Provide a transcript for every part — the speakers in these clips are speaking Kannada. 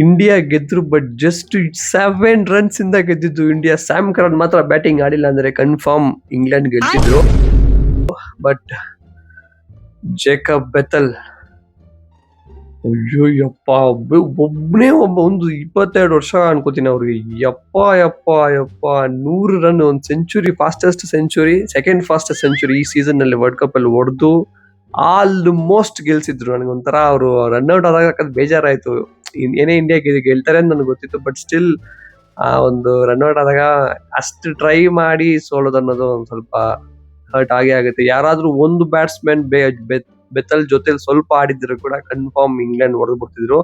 ಇಂಡಿಯಾ ಗೆದ್ರು ಬಟ್ ಜಸ್ಟ್ 7 runs ಇಂದ ಗೆದ್ದಿದ್ದು ಇಂಡಿಯಾ. ಸ್ಯಾಮ್ ಕರನ್ ಮಾತ್ರ ಬ್ಯಾಟಿಂಗ್ ಆಡಿಲ್ಲ ಅಂದ್ರೆ confirm England ಗೆಲ್ತಿದ್ರು. But Jacob Bethell, ಅಯ್ಯೋ ಯಪ್ಪ, ಒಬ್ಬನೇ ಒಂದು 22 ವರ್ಷ ಅನ್ಕೋತೀನಿ ಅವ್ರಿಗೆ. ಯಪ್ಪ ಯಪ್ಪ ಯಪ್ಪ, 100 run, ಒಂದು century, fastest century, second fastest century ಈ ಸೀಸನ್ ನಲ್ಲಿ ವರ್ಲ್ಡ್ ಕಪ್ ಅಲ್ಲಿ ಹೊಡೆದು ಆಲ್ಮೋಸ್ಟ್ ಗೆಲ್ಸಿದ್ರು. ನನಗೊಂಥರ ಅವರು ರನ್ಔಟ್ ಆದಾಗ ಬೇಜಾರಾಯ್ತು. ಏನೇ ಇಂಡಿಯಾ ಗೆಲ್ತಾರೆ ಅಂತ ನನಗೆ ಗೊತ್ತಿತ್ತು, ಬಟ್ ಸ್ಟಿಲ್ ಆ ಒಂದು ರನ್ಔಟ್ ಆದಾಗ ಅಷ್ಟು ಟ್ರೈ ಮಾಡಿ ಸೋಲೋದು ಅನ್ನೋದು ಒಂದ್ ಸ್ವಲ್ಪ ಹರ್ಟ್ ಆಗೇ ಆಗುತ್ತೆ. ಯಾರಾದ್ರೂ ಒಂದು ಬ್ಯಾಟ್ಸ್ಮನ್ ಬೆಥಲ್ ಜೊತೆಲಿ ಸ್ವಲ್ಪ ಆಡಿದ್ರು ಕೂಡ ಕನ್ಫರ್ಮ್ ಇಂಗ್ಲೆಂಡ್ ಹೊಡೆದು ಬಿಡ್ತಿದ್ರು.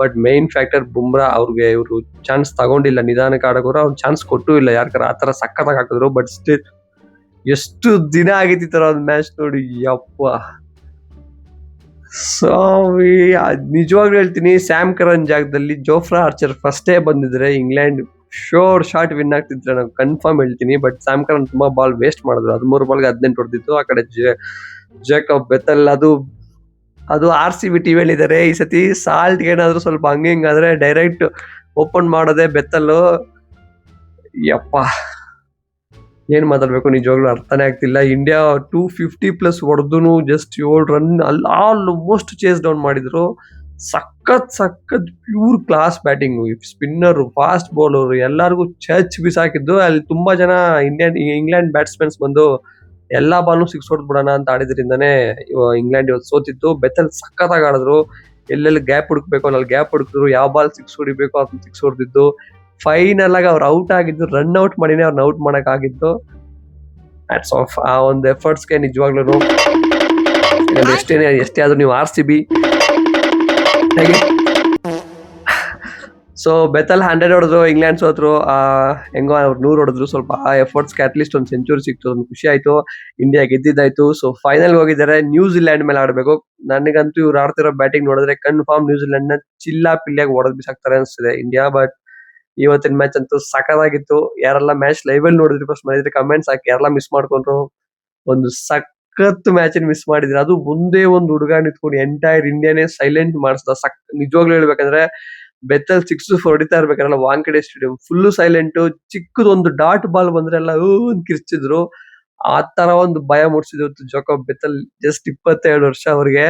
But main factor Bumrah. ಅವ್ರಿಗೆ ಇವರು ಚಾನ್ಸ್ ತಗೊಂಡಿಲ್ಲ, ನಿಧಾನಕ್ಕೆ ಆಡೋರು ಅವ್ರು ಚಾನ್ಸ್ ಕೊಟ್ಟು ಇಲ್ಲ. ಯಾರ್ಗಾರ ಆತರ ಸಕ್ಕತ್ತಾಗಿ ಹಾಕಿದ್ರು. ಬಟ್ ಸ್ಟಿಲ್ ಎಷ್ಟು ದಿನ ಆಗೈತಿ ತರ ಒಂದು ಮ್ಯಾಚ್ ನೋಡಿ, ಯಪ್ಪ ಸ್ವಾಮಿ. ನಿಜವಾಗ್ಲೂ ಹೇಳ್ತೀನಿ, ಸ್ಯಾಮ್ ಕರನ್ ಜಾಗದಲ್ಲಿ ಜೋಫ್ರಾ ಆರ್ಚರ್ ಫಸ್ಟೇ ಬಂದಿದ್ರೆ ಇಂಗ್ಲೆಂಡ್ ಶೋರ್ ಶಾಟ್ ವಿನ್ ಆಗ್ತಿದ್ರೆ ನಾನು ಕನ್ಫರ್ಮ್ ಹೇಳ್ತೀನಿ. ಬಟ್ ಸ್ಯಾಮ್ ಕರನ್ ತುಂಬಾ ಬಾಲ್ ವೇಸ್ಟ್ ಮಾಡಿದ್ರು. 13 ಬಾಲ್ಗೆ 18 ಹೊಡೆದಿತ್ತು. ಆ ಕಡೆ ಜೇಕಬ್ ಬೆಥಲ್ ಅದು RCB ಟಿವಿಯಲ್ಲಿ ಇದಾರೆ. ಈ ಸತಿ ಸಾಲ್ಟ್ ಏನಾದ್ರು ಸ್ವಲ್ಪ ಹಂಗೆ ಹಿಂಗಾದ್ರೆ ಡೈರೆಕ್ಟ್ ಓಪನ್ ಮಾಡೋದೇ ಬೆಥಲ್. ಯಪ್ಪ, ಏನ್ ಮಾತಾಡ್ಬೇಕು ನಿಜವಾಗ್ಲೂ ಅರ್ಥನೇ ಆಗ್ತಿಲ್ಲ. ಇಂಡಿಯಾ 250+ ಹೊಡೆದು just 7 run almost chase down ಮಾಡಿದ್ರು. ಸಖತ್ pure class batting. Spinner, fast bowler ಎಲ್ಲರಿಗೂ ಚಚ್ ಬಿಸಾಕಿದ್ದು. ಅಲ್ಲಿ ತುಂಬಾ ಜನ ಇಂಗ್ಲೆಂಡ್ ಬ್ಯಾಟ್ಸ್ಮನ್ಸ್ ಬಂದು ಎಲ್ಲಾ ಬಾಲ್ನು 6 ಹೊಡೆದ್ಬಿಡೋಣ ಅಂತ ಆಡಿದ್ರಿಂದಾನೇ ಇಂಗ್ಲೆಂಡ್ ಇವತ್ತು ಸೋತಿತ್ತು. ಬೆಥಲ್ ಸಖತ್ತಾಗಿ ಆಡಿದ್ರು. ಎಲ್ಲೆಲ್ಲಿ ಗ್ಯಾಪ್ ಹುಡುಕ್ಬೇಕು ಅಲ್ಲಿ ಗ್ಯಾಪ್ ಹುಡುಕಿದ್ರು. ಯಾವ ಬಾಲ್ 6 ಹೊಡಿಬೇಕು ಅದನ್ನ 6 ಹೊಡೆದಿದ್ದು. ಫೈನಲ್ ಆಗಿ ಅವ್ರು ಔಟ್ ಆಗಿದ್ದು, ರನ್ ಔಟ್ ಮಾಡಿನೇ ಅವ್ರನ್ನ ಔಟ್ ಮಾಡಕ್ ಆಗಿದ್ದು. ಹ್ಯಾಟ್ಸ್ ಆಫ್ ಆ ಒಂದು ಎಫರ್ಟ್ಸ್ಗೆ ನಿಜವಾಗ್ಲೂ. ಎಷ್ಟೇ ಆದ್ರೂ ನೀವು RCB. ಸೊ ಬೆಥಲ್ 100 ಹೊಡೆದ್ರು, ಇಂಗ್ಲೆಂಡ್ ಸೋತ್ರು. ಹೆಂಗೋ ಅವ್ರು 100 ಹೊಡೆದ್ರು. ಸ್ವಲ್ಪ ಆ ಎಫರ್ಟ್ಸ್ಗೆ ಅಟ್ಲೀಸ್ಟ್ ಒಂದು ಸೆಂಚುರಿ ಸಿಕ್ತು, ಒಂದು ಖುಷಿ ಆಯ್ತು. ಇಂಡಿಯಾ ಗೆದ್ದಿದ್ದಾಯ್ತು. ಸೊ ಫೈನಲ್ ಹೋಗಿದ್ದಾರೆ. ನ್ಯೂಜಿಲೆಂಡ್ ಮೇಲೆ ಆಡ್ಬೇಕು. ನನಗಂತೂ ಇವ್ರು ಆಡ್ತಿರೋ ಬ್ಯಾಟಿಂಗ್ ನೋಡಿದ್ರೆ ಕನ್ಫರ್ಮ್ ನ್ಯೂಜಿಲೆಂಡ್ ನ ಚಿಲ್ಲಾ ಪಿಲ್ಲಿಯಾಗಿ ಹೊಡೆದ್ ಬಿಸಾಕ್ತಾರೆ ಅನ್ಸ್ತಿದೆ ಇಂಡಿಯಾ. ಬಟ್ ಇವತ್ತಿನ ಮ್ಯಾಚ್ ಅಂತೂ ಸಖತ್ತಾಗಿತ್ತು. ಯಾರೆಲ್ಲ ಮ್ಯಾಚ್ ಲೈವ್ ಅಲ್ಲಿ ನೋಡಿದ್ರಿ ಫಸ್ಟ್ ಮಾಡಿದ್ರೆ ಕಮೆಂಟ್ಸ್ ಹಾಕಿ. ಯಾರೆಲ್ಲ ಮಿಸ್ ಮಾಡ್ಕೊಂಡ್ರು, ಒಂದು ಸಖತ್ ಮ್ಯಾಚ್ ಮಿಸ್ ಮಾಡಿದ್ರೆ. ಅದು ಮುಂದೆ ಒಂದು ಹುಡುಗ ನಿಂತ್ಕೊಂಡು ಎಂಟೈರ್ ಇಂಡಿಯಾನೇ ಸೈಲೆಂಟ್ ಮಾಡಿಸ್ದ. ನಿಜವಾಗ್ಲೂ ಹೇಳ್ಬೇಕಂದ್ರೆ ಬೆಥಲ್ 6 ಹೊಡಿತಾ ಇರ್ಬೇಕಾರಲ್ಲ ವಾಂಖೆಡೆ ಸ್ಟೇಡಿಯಂ ಫುಲ್ ಸೈಲೆಂಟ್. ಚಿಕ್ಕದೊಂದು ಡಾಟ್ ಬಾಲ್ ಬಂದ್ರೆ ಎಲ್ಲ ಕಿರ್ಚಿದ್ರು. ಆ ತರ ಒಂದು ಭಯ ಮೂಡಿಸಿದ್ರು ಜೇಕಬ್ ಬೆಥಲ್. ಜಸ್ಟ್ 22 ವರ್ಷ ಅವ್ರಿಗೆ.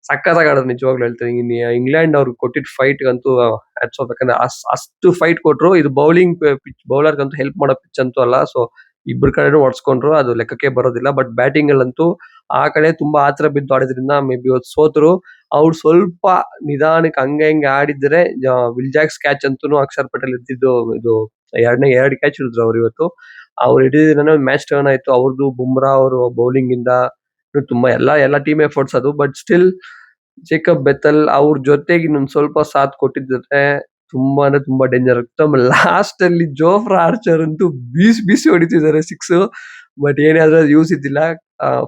ಸಖತ್ತಾಗಿ ಆಡೋದು ನಿಜವಾಗ್ಲೂ ಹೇಳ್ತೀನಿ. ಇಂಗ್ಲೆಂಡ್ ಅವ್ರಿಗೆ ಕೊಟ್ಟಿದ್ದ ಫೈಟ್ ಅಂತೂ ಹ್ಯಾಟ್ಸ್ ಆಫ್. ಯಾಕಂದ್ರೆ ಅಷ್ಟು ಫೈಟ್ ಕೊಟ್ರು. ಇದು ಬೌಲಿಂಗ್ ಪಿಚ್, ಬೌಲರ್ ಅಂತೂ ಹೆಲ್ಪ್ ಮಾಡೋ ಪಿಚ್ ಅಂತೂ ಅಲ್ಲ. ಸೊ ಇಬ್ಬರು ಕಡೆನೂ ಹೊಡ್ಸ್ಕೊಂಡ್ರು, ಅದು ಲೆಕ್ಕಕ್ಕೆ ಬರೋದಿಲ್ಲ. ಬಟ್ ಬ್ಯಾಟಿಂಗ್ ಅಲ್ಲಂತೂ ಆ ಕಡೆ ತುಂಬಾ ಆತರ ಬಿದ್ದು ಆಡಿದ್ರಿಂದ ಮೇ ಬಿ ಇವತ್ತು ಸೋತರು. ಅವ್ರು ಸ್ವಲ್ಪ ನಿಧಾನಕ್ಕೆ ಹಂಗೆ ಆಡಿದ್ರೆ ವಿಲ್ ಜಾಕ್ಸ್ ಕ್ಯಾಚ್ ಅಂತೂ ಅಕ್ಷರ್ ಪಟೇಲ್ ಇದ್ದಿದ್ದು. ಇದು 2 ಕ್ಯಾಚ್ ಹಿಡಿದ್ರು ಅವ್ರು ಇವತ್ತು. ಅವ್ರು ಹಿಡಿದಿದ್ರೆ ಮ್ಯಾಚ್ ಟರ್ನ್ ಆಯ್ತು ಅವ್ರದ್ದು. ಬುಮ್ರಾ ಅವರು ಬೌಲಿಂಗ್ ಇಂದ ತುಂಬಾ ಎಲ್ಲ ಟೀಮ್ ಎಫರ್ಟ್ಸ್ ಅದು. ಬಟ್ ಸ್ಟಿಲ್ ಜೇಕಬ್ ಬೆಥಲ್ ಅವ್ರ ಜೊತೆಗೆ ಇನ್ನೊಂದು ಸ್ವಲ್ಪ ಸಾಥ್ ಕೊಟ್ಟಿದ್ರೆ ತುಂಬಾ ಅಂದ್ರೆ ತುಂಬಾ ಡೇಂಜರ್ ಆಗ್ತದೆ. ಲಾಸ್ಟ್ ಅಲ್ಲಿ ಜೋಫ್ರಾ ಆರ್ಚರ್ ಅಂತೂ ಬೀಸಿ ಹೊಡಿತಿದ್ದಾರೆ 6. ಬಟ್ ಏನಾದ್ರೂ ಯೂಸ್ ಇದ್ದಿಲ್ಲ.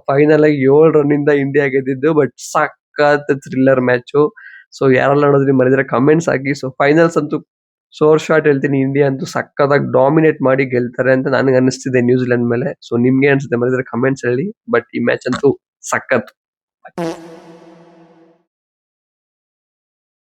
ಫೈನಲ್ ಆಗಿ 7 run ಇಂದ ಇಂಡಿಯಾ ಗೆದ್ದಿದ್ದು. ಬಟ್ ಸಖತ್ ಥ್ರಿಲ್ಲರ್ ಮ್ಯಾಚ್. ಸೊ ಯಾರೆಲ್ಲ ನೋಡಿದ್ರಿ ಮರಿದ್ರೆ ಕಮೆಂಟ್ಸ್ ಹಾಕಿ. ಸೊ ಫೈನಲ್ಸ್ ಅಂತೂ ಶೋರ್ ಶಾಟ್ ಹೇಳ್ತೀನಿ, ಇಂಡಿಯಾ ಅಂತೂ ಸಕ್ಕತ್ತಾಗಿ ಡಾಮಿನೇಟ್ ಮಾಡಿ ಗೆಲ್ತಾರೆ ಅಂತ ನನಗೆ ಅನಿಸ್ತಿದೆ ನ್ಯೂಜಿಲೆಂಡ್ ಮೇಲೆ. ಸೊ ನಿಮ್ಗೆ ಅನ್ಸುತ್ತೆ ಮರಿದ್ರೆ ಕಮೆಂಟ್ಸ್ ಹೇಳಿ. ಬಟ್ ಈ ಮ್ಯಾಚ್ ಅಂತೂ ಸಖತ್.